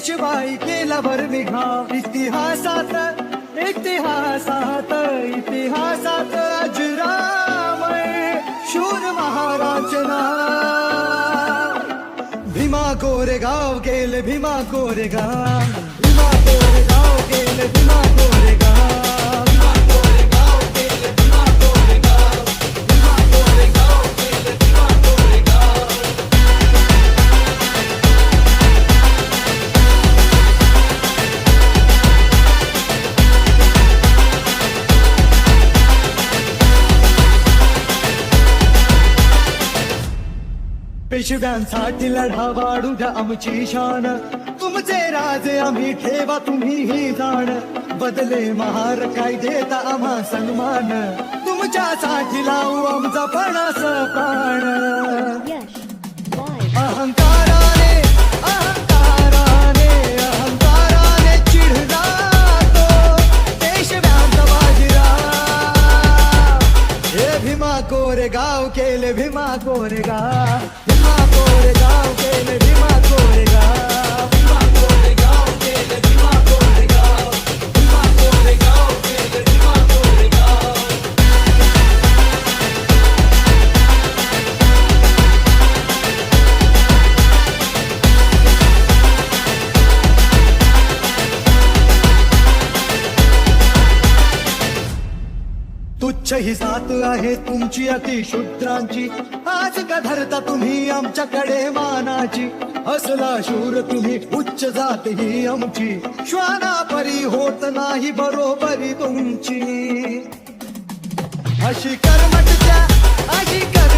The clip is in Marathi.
पेशवाई केला भरविघाव इतिहासात इतिहासात इतिहासात अजरामर शूर महाराज नाव भीमा कोरेगाव गेले भीमा कोरेगाव भीमा कोरेगाव गेले भीमा कोरेगाव भीमा कोरेगाव गेले भीमा कोरेगाव भीमा कोरेगाव गेले भीमा कोरेगाव पेशव्यांसाठी लढा वाढू द्या आमची शान तुमचे राजे आम्ही ठेवा तुम्ही ही जाण बदले महार काय देता आम्हा सन्मान तुमच्यासाठी लावू आमचा पणास प्राण अहंकाराने अहंकाराने अहंकाराने चिढला तो पेशव्यांचा बाजीराव हे भीमा कोरेगाव केले भीमा कोरेगाव भीमा कोरेगाव केले भीमा कोरेगाव भीमा कोरेगाव केले भीमा कोरेगाव भीमा कोरेगाव केले भीमा कोरेगाव तुच्छ ही जात आहे तुमची अतिशूद्रांची आज का धरता तुम्ही आमच्याकडे मानाची असला शूर तुम्ही उच्च जात ही आमची श्वानापरी होत नाही बरोबरी तुमची अशी कर्मटच्या अशी कर